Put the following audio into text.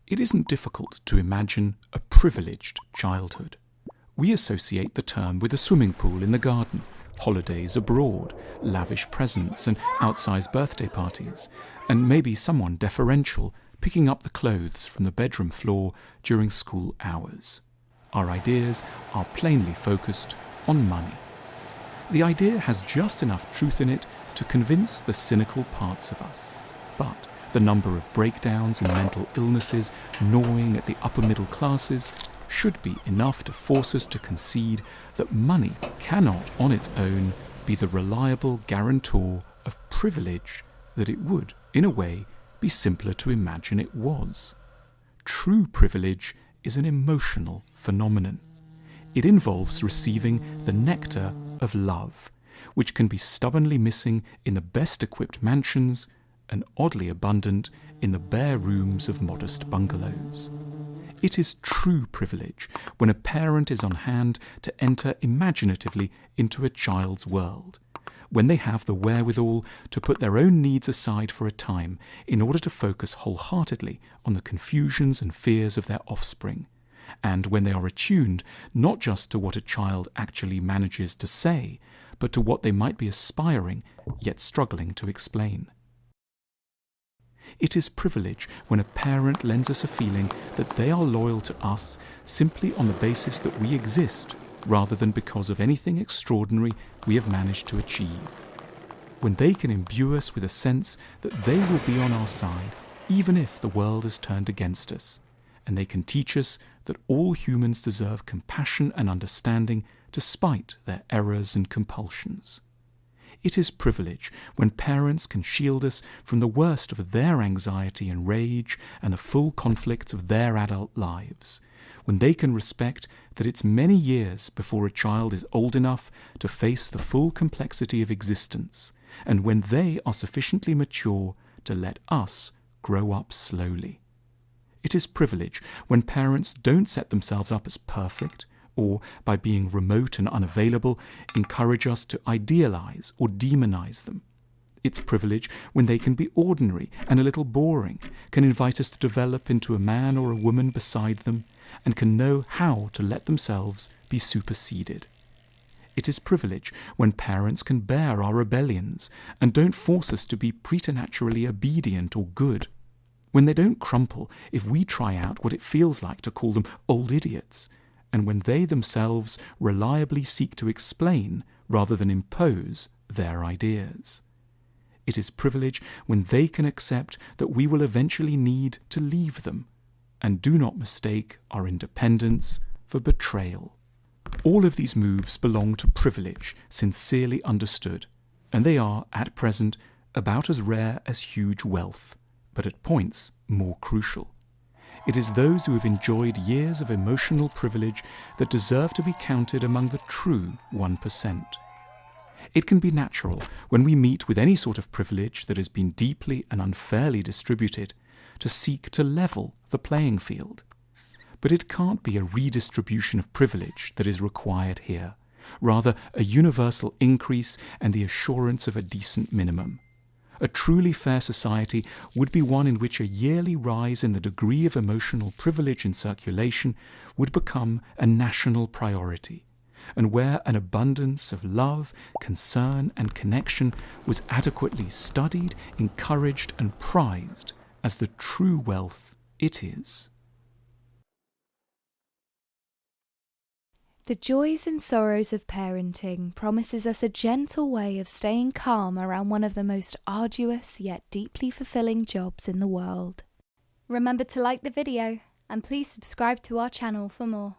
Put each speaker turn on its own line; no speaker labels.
It isn't difficult to imagine a privileged childhood. We associate the term with a swimming pool in the garden, holidays abroad, lavish presents and outsize birthday parties, and maybe someone deferential picking up the clothes from the bedroom floor during school hours. Our ideas are plainly focused on money. The idea has just enough truth in it to convince the cynical parts of us. But the number of breakdowns and mental illnesses gnawing at the upper middle classes should be enough to force us to concede that money cannot on its own be the reliable guarantor of privilege that it would, in a way, be simpler to imagine it was. True privilege is an emotional phenomenon. It involves receiving the nectar of love, which can be stubbornly missing in the best equipped mansions and oddly abundant in the bare rooms of modest bungalows. It is true privilege when a parent is on hand to enter imaginatively into a child's world, when they have the wherewithal to put their own needs aside for a time in order to focus wholeheartedly on the confusions and fears of their offspring, and when they are attuned not just to what a child actually manages to say, but to what they might be aspiring yet struggling to explain. It is privilege when a parent lends us a feeling that they are loyal to us simply on the basis that we exist, rather than because of anything extraordinary we have managed to achieve. When they can imbue us with a sense that they will be on our side, even if the world has turned against us, and they can teach us that all humans deserve compassion and understanding despite their errors and compulsions. It is privilege when parents can shield us from the worst of their anxiety and rage and the full conflicts of their adult lives, when they can respect that it's many years before a child is old enough to face the full complexity of existence, and when they are sufficiently mature to let us grow up slowly. It is privilege when parents don't set themselves up as perfect, or, by being remote and unavailable, encourage us to idealize or demonize them. It's privilege when they can be ordinary and a little boring, can invite us to develop into a man or a woman beside them, and can know how to let themselves be superseded. It is privilege when parents can bear our rebellions and don't force us to be preternaturally obedient or good, when they don't crumple if we try out what it feels like to call them old idiots, and when they themselves reliably seek to explain rather than impose their ideas. It is privilege when they can accept that we will eventually need to leave them, and do not mistake our independence for betrayal. All of these moves belong to privilege, sincerely understood, and they are, at present, about as rare as huge wealth, but at points more crucial. It is those who have enjoyed years of emotional privilege that deserve to be counted among the true 1%. It can be natural, when we meet with any sort of privilege that has been deeply and unfairly distributed, to seek to level the playing field. But it can't be a redistribution of privilege that is required here, rather a universal increase and the assurance of a decent minimum. A truly fair society would be one in which a yearly rise in the degree of emotional privilege in circulation would become a national priority, and where an abundance of love, concern, and connection was adequately studied, encouraged, and prized as the true wealth it is.
The joys and sorrows of parenting promises us a gentle way of staying calm around one of the most arduous yet deeply fulfilling jobs in the world. Remember to like the video and please subscribe to our channel for more.